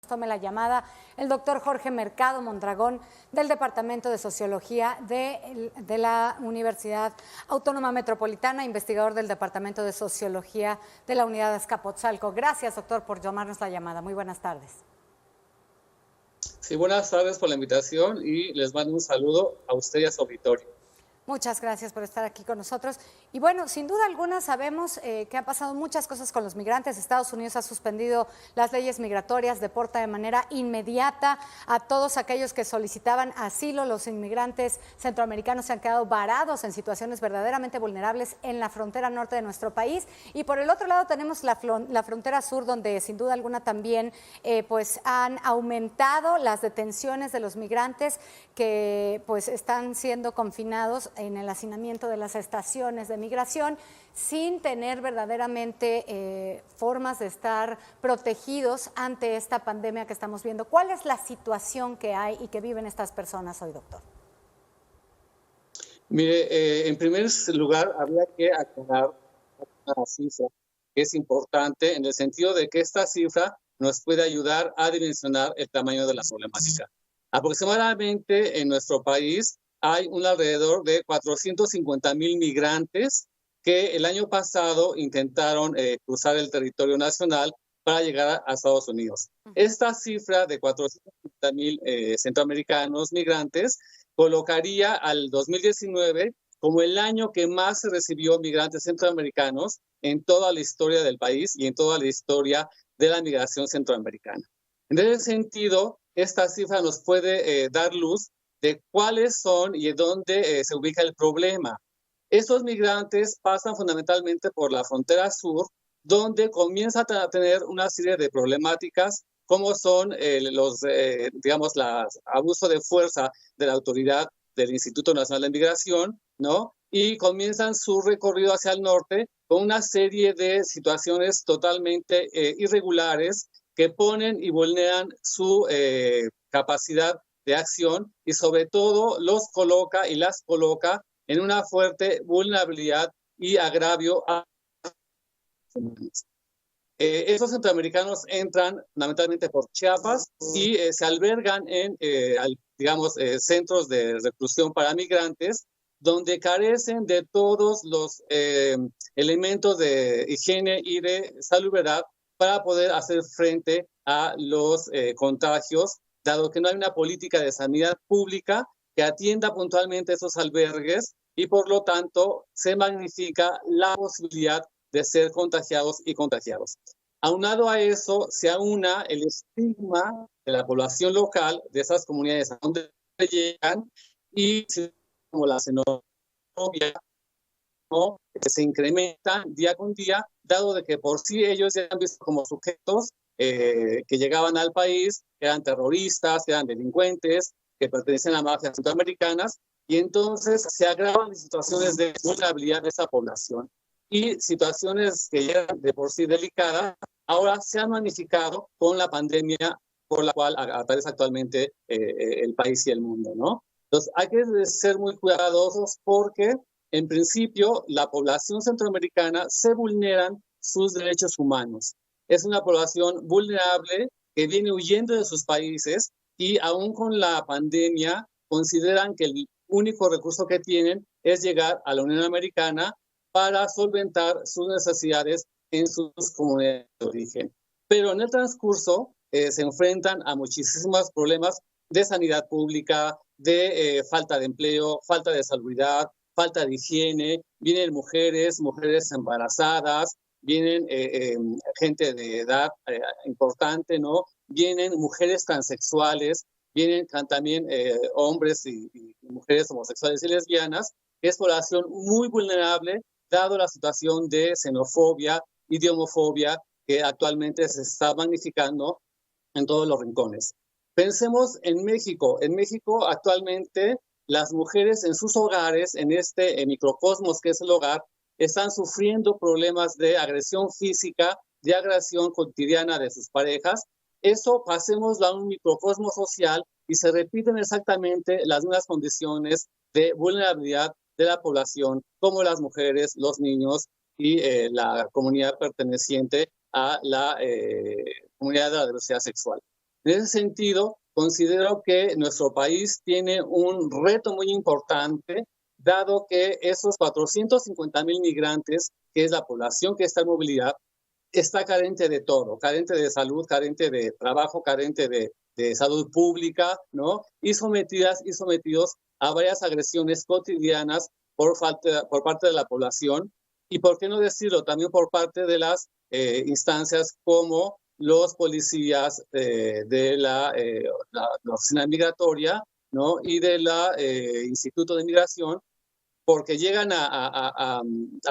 Tome la llamada el doctor Jorge Mercado Mondragón del Departamento de Sociología de la Universidad Autónoma Metropolitana, investigador del Departamento de Sociología de la Unidad de Azcapotzalco. Gracias, doctor, por llamarnos la llamada. Muy buenas tardes. Sí, buenas tardes por la invitación y les mando un saludo a usted y a su auditorio. Muchas gracias por estar aquí con nosotros. Y bueno, sin duda alguna sabemos que han pasado muchas cosas con los migrantes. Estados Unidos ha suspendido las leyes migratorias, deporta de manera inmediata a todos aquellos que solicitaban asilo. Los inmigrantes centroamericanos se han quedado varados en situaciones verdaderamente vulnerables en la frontera norte de nuestro país. Y por el otro lado tenemos la frontera sur, donde sin duda alguna también pues han aumentado las detenciones de los migrantes que pues están siendo confinados en el hacinamiento de las estaciones de migración sin tener verdaderamente formas de estar protegidos ante esta pandemia que estamos viendo. ¿Cuál es la situación que hay y que viven estas personas hoy, doctor? Mire, en primer lugar, habría que aclarar una cifra que es importante en el sentido de que esta cifra nos puede ayudar a dimensionar el tamaño de la problemática. Aproximadamente en nuestro país hay un alrededor de 450,000 migrantes que el año pasado intentaron cruzar el territorio nacional para llegar a Estados Unidos. Esta cifra de 450,000 centroamericanos migrantes colocaría al 2019 como el año que más se recibió migrantes centroamericanos en toda la historia del país y en toda la historia de la migración centroamericana. En ese sentido, esta cifra nos puede dar luz de cuáles son y de dónde se ubica el problema. Estos migrantes pasan fundamentalmente por la frontera sur, donde comienzan a tener una serie de problemáticas, como son los abuso de fuerza de la autoridad del Instituto Nacional de Migración, ¿no? Y comienzan su recorrido hacia el norte con una serie de situaciones totalmente irregulares que ponen y vulneran su capacidad de acción y sobre todo los coloca y las coloca en una fuerte vulnerabilidad y agravio a estos centroamericanos entran fundamentalmente por Chiapas y se albergan en, centros de reclusión para migrantes, donde carecen de todos los elementos de higiene y de salubridad para poder hacer frente a los contagios, dado que no hay una política de sanidad pública que atienda puntualmente esos albergues y por lo tanto se magnifica la posibilidad de ser contagiados y contagiados. Aunado a eso, se aúna el estigma de la población local de esas comunidades a donde llegan y como la xenofobia, ¿no? Que se incrementan día con día, dado de que por sí ellos ya han visto como sujetos que llegaban al país, que eran terroristas, que eran delincuentes, que pertenecen a mafias centroamericanas, y entonces se agravan las situaciones de vulnerabilidad de esa población. Y situaciones que ya eran de por sí delicadas, ahora se han magnificado con la pandemia por la cual atraviesa actualmente el país y el mundo, ¿no? Entonces hay que ser muy cuidadosos porque en principio la población centroamericana se vulneran sus derechos humanos. Es una población vulnerable que viene huyendo de sus países y aún con la pandemia consideran que el único recurso que tienen es llegar a la Unión Americana para solventar sus necesidades en sus comunidades de origen. Pero en el transcurso se enfrentan a muchísimos problemas de sanidad pública, de falta de empleo, falta de salubridad, falta de higiene, vienen mujeres embarazadas, vienen gente de edad importante, ¿no? Vienen mujeres transexuales, vienen también hombres y mujeres homosexuales y lesbianas, que es población muy vulnerable dado la situación de xenofobia y de homofobia que actualmente se está magnificando en todos los rincones. Pensemos en México. En México actualmente las mujeres en sus hogares, en este microcosmos que es el hogar, están sufriendo problemas de agresión física, de agresión cotidiana de sus parejas. Eso pasémoslo a un microcosmos social y se repiten exactamente las mismas condiciones de vulnerabilidad de la población, como las mujeres, los niños y la comunidad perteneciente a la comunidad de la diversidad sexual. En ese sentido, considero que nuestro país tiene un reto muy importante, dado que esos 450,000 migrantes, que es la población que está en movilidad, está carente de todo, carente de salud, carente de trabajo, carente de salud pública, ¿no? Y sometidos a varias agresiones cotidianas por parte de la población y, por qué no decirlo, también por parte de las instancias como los policías la oficina migratoria, ¿no? Y de la Instituto de Migración, porque llegan a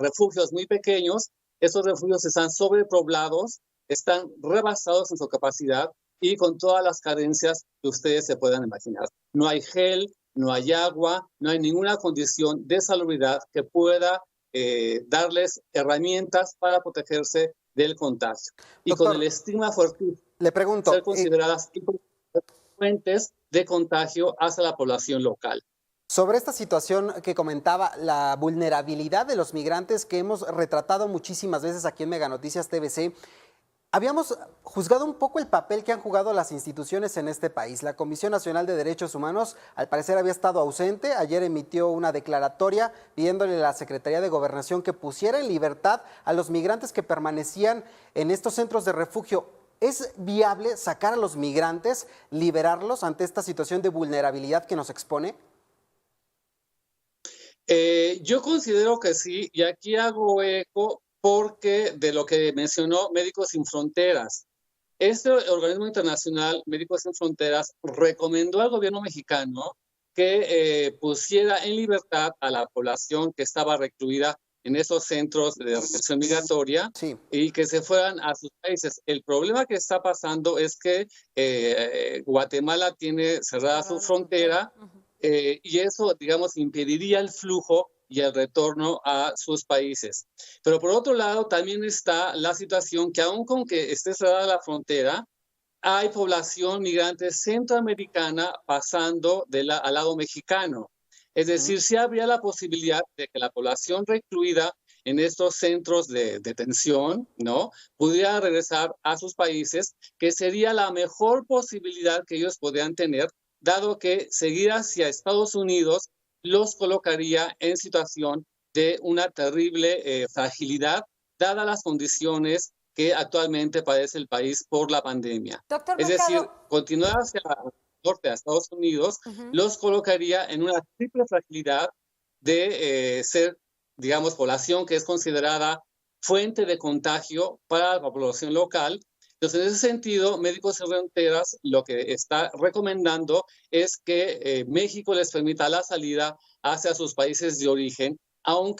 refugios muy pequeños. Esos refugios están sobrepoblados, están rebasados en su capacidad y con todas las carencias que ustedes se puedan imaginar. No hay gel, no hay agua, no hay ninguna condición de salubridad que pueda darles herramientas para protegerse del contagio. Y Doctor, con el estigma fuerte, le pregunto, ser consideradas fuentes de contagio hacia la población local. sobre esta situación que comentaba, la vulnerabilidad de los migrantes que hemos retratado muchísimas veces aquí en Mega Noticias TVC, habíamos juzgado un poco el papel que han jugado las instituciones en este país. La Comisión Nacional de Derechos Humanos, al parecer, había estado ausente. Ayer emitió una declaratoria pidiéndole a la Secretaría de Gobernación que pusiera en libertad a los migrantes que permanecían en estos centros de refugio. ¿Es viable sacar a los migrantes, liberarlos ante esta situación de vulnerabilidad que nos expone? Yo considero que sí, y aquí hago eco porque de lo que mencionó Médicos Sin Fronteras. Este organismo internacional, Médicos Sin Fronteras, recomendó al gobierno mexicano que pusiera en libertad a la población que estaba recluida en esos centros de retención migratoria, Sí. y que se fueran a sus países. El problema que está pasando es que Guatemala tiene cerrada su frontera. Y eso, digamos, impediría el flujo y el retorno a sus países. Pero por otro lado, también está la situación que aun con que esté cerrada la frontera, hay población migrante centroamericana pasando al lado mexicano. Es decir, sí habría la posibilidad de que la población recluida en estos centros de detención, ¿no?, pudiera regresar a sus países, que sería la mejor posibilidad que ellos podrían tener, dado que seguir hacia Estados Unidos los colocaría en situación de una terrible fragilidad, dadas las condiciones que actualmente padece el país por la pandemia. Doctor Es Mercado, decir, continuar hacia el norte, a Estados Unidos, los colocaría en una triple fragilidad de ser, digamos, población que es considerada fuente de contagio para la población local. Entonces, en ese sentido, Médicos Sin Fronteras lo que está recomendando es que México les permita la salida hacia sus países de origen, aún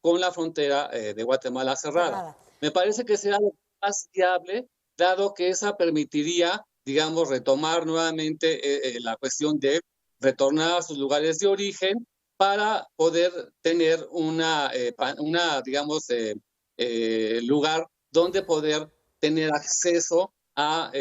con la frontera de Guatemala cerrada. Me parece que será lo más viable, dado que esa permitiría, digamos, retomar nuevamente la cuestión de retornar a sus lugares de origen para poder tener digamos, lugar donde poder tener acceso a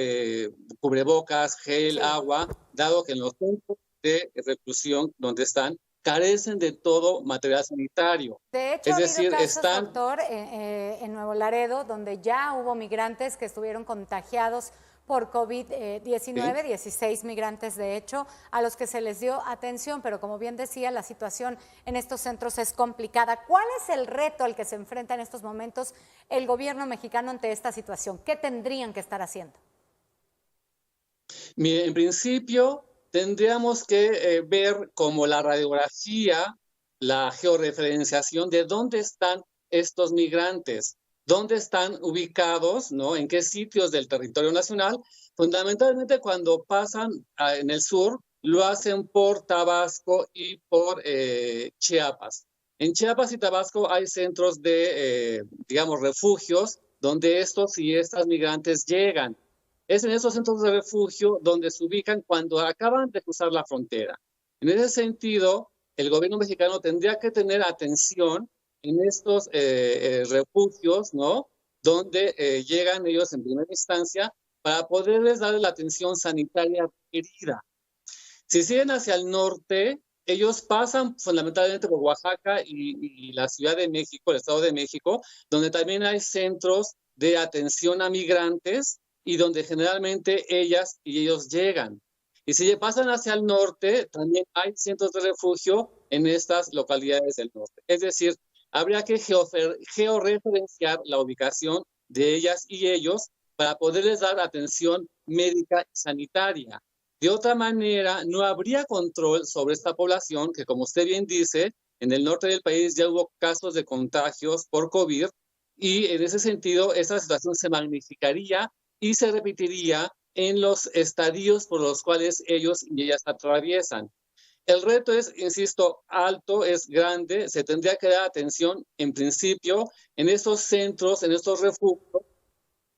cubrebocas, gel, agua, dado que en los centros de reclusión donde están carecen de todo material sanitario. De hecho, es decir, ha habido casos, doctor, en Nuevo Laredo, donde ya hubo migrantes que estuvieron contagiados por COVID-19, 16 migrantes de hecho, a los que se les dio atención, pero como bien decía, la situación en estos centros es complicada. ¿Cuál es el reto al que se enfrenta en estos momentos el gobierno mexicano ante esta situación? ¿Qué tendrían que estar haciendo? Mire, en principio tendríamos que ver como la radiografía, la georreferenciación de dónde están estos migrantes, dónde están ubicados, ¿no?, en qué sitios del territorio nacional. Fundamentalmente cuando pasan en el sur, lo hacen por Tabasco y por Chiapas. En Chiapas y Tabasco hay centros de, digamos, refugios donde estos y estas migrantes llegan. Es en esos centros de refugio donde se ubican cuando acaban de cruzar la frontera. En ese sentido, el gobierno mexicano tendría que tener atención en estos refugios, ¿no?, donde llegan ellos en primera instancia para poderles dar la atención sanitaria requerida. Si siguen hacia el norte, ellos pasan fundamentalmente por Oaxaca y la Ciudad de México, el Estado de México, donde también hay centros de atención a migrantes, y donde generalmente ellas y ellos llegan. Y si pasan hacia el norte, también hay centros de refugio en estas localidades del norte. Es decir, habría que georreferenciar la ubicación de ellas y ellos para poderles dar atención médica y sanitaria. De otra manera, no habría control sobre esta población que, como usted bien dice, en el norte del país ya hubo casos de contagios por COVID y en ese sentido esta situación se magnificaría y se repetiría en los estadios por los cuales ellos y ellas atraviesan. El reto es, insisto, alto, es grande, se tendría que dar atención en principio en estos centros, en estos refugios,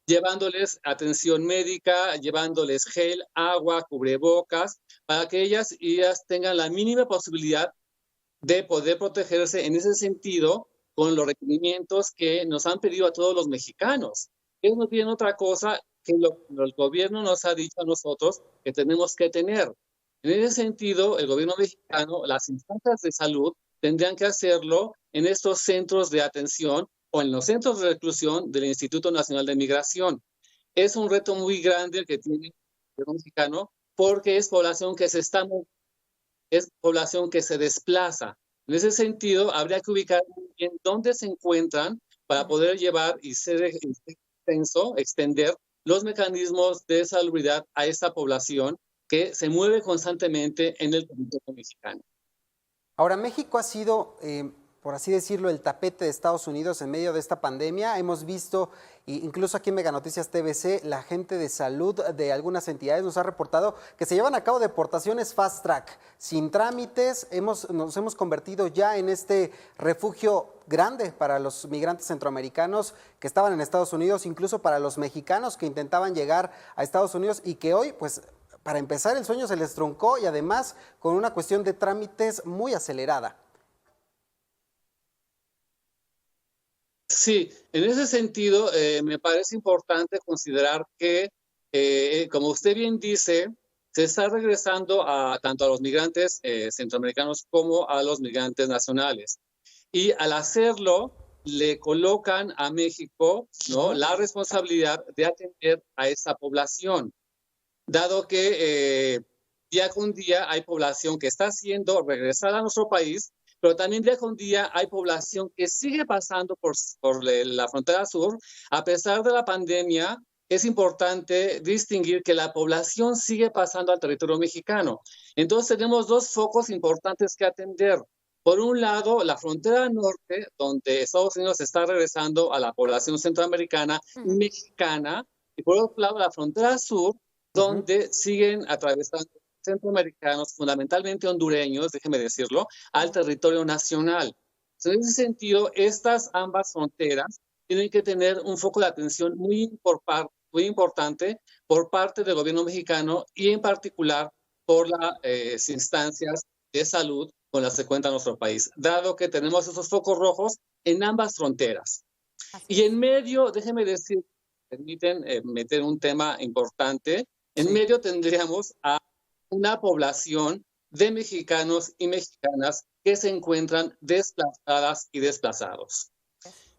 llevándoles atención médica, llevándoles gel, agua, cubrebocas, para que ellas y ellas tengan la mínima posibilidad de poder protegerse en ese sentido con los requerimientos que nos han pedido a todos los mexicanos. Ellos no tienen otra cosa que el gobierno nos ha dicho a nosotros que tenemos que tener. En ese sentido, el gobierno mexicano, las instancias de salud, tendrían que hacerlo en estos centros de atención o en los centros de reclusión del Instituto Nacional de Migración. Es un reto muy grande el que tiene el gobierno mexicano porque es población que se está moviendo, es población que se desplaza. En ese sentido, habría que ubicar en dónde se encuentran para poder llevar y ser extender los mecanismos de salubridad a esta población que se mueve constantemente en el territorio mexicano. Ahora, México ha sido, por así decirlo, el tapete de Estados Unidos en medio de esta pandemia. Hemos visto, incluso aquí en Mega Noticias TVC, la gente de salud de algunas entidades nos ha reportado que se llevan a cabo deportaciones fast track, sin trámites. Nos hemos convertido ya en este refugio grande para los migrantes centroamericanos que estaban en Estados Unidos, incluso para los mexicanos que intentaban llegar a Estados Unidos y que hoy, pues, para empezar, el sueño se les truncó y además con una cuestión de trámites muy acelerada. Sí, en ese sentido me parece importante considerar que, como usted bien dice, se está regresando tanto a los migrantes centroamericanos como a los migrantes nacionales. Y al hacerlo, le colocan a México, ¿no?, la responsabilidad de atender a esa población, dado que día con día hay población que está siendo regresada a nuestro país, pero también día con día hay población que sigue pasando por la frontera sur. A pesar de la pandemia, es importante distinguir que la población sigue pasando al territorio mexicano. Entonces tenemos dos focos importantes que atender. Por un lado, la frontera norte, donde Estados Unidos está regresando a la población centroamericana y mexicana, y por otro lado, la frontera sur, donde siguen atravesando centroamericanos, fundamentalmente hondureños, déjeme decirlo, al territorio nacional. Entonces, en ese sentido, estas ambas fronteras tienen que tener un foco de atención muy importante por parte del gobierno mexicano y en particular por las instancias de salud con las que cuenta nuestro país, dado que tenemos esos focos rojos en ambas fronteras. Y en medio, déjeme decir, permiten meter un tema importante, en medio tendríamos a una población de mexicanos y mexicanas que se encuentran desplazadas y desplazados.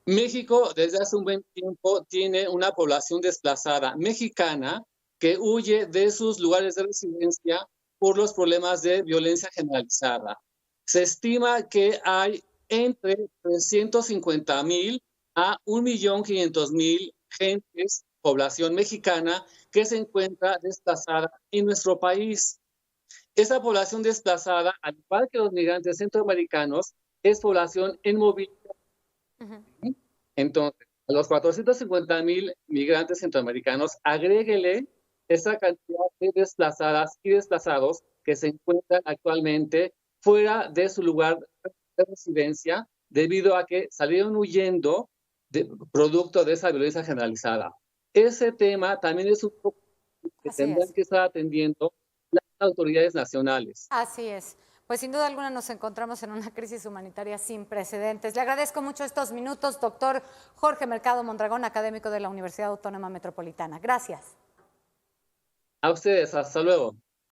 México desde hace un buen tiempo tiene una población desplazada mexicana que huye de sus lugares de residencia por los problemas de violencia generalizada. Se estima que hay entre 350,000 a 1,500,000 gentes, población mexicana, que se encuentra desplazada en nuestro país. Esa población desplazada, al igual que los migrantes centroamericanos, es población en movilidad. Entonces, a los 450,000 migrantes centroamericanos, agréguele esa cantidad de desplazadas y desplazados que se encuentran actualmente fuera de su lugar de residencia debido a que salieron huyendo producto de esa violencia generalizada. Ese tema también es un poco que tendrán que estar atendiendo las autoridades nacionales. Así es. Pues sin duda alguna nos encontramos en una crisis humanitaria sin precedentes. Le agradezco mucho estos minutos, doctor Jorge Mercado Mondragón, académico de la Universidad Autónoma Metropolitana. Gracias. A ustedes, hasta luego.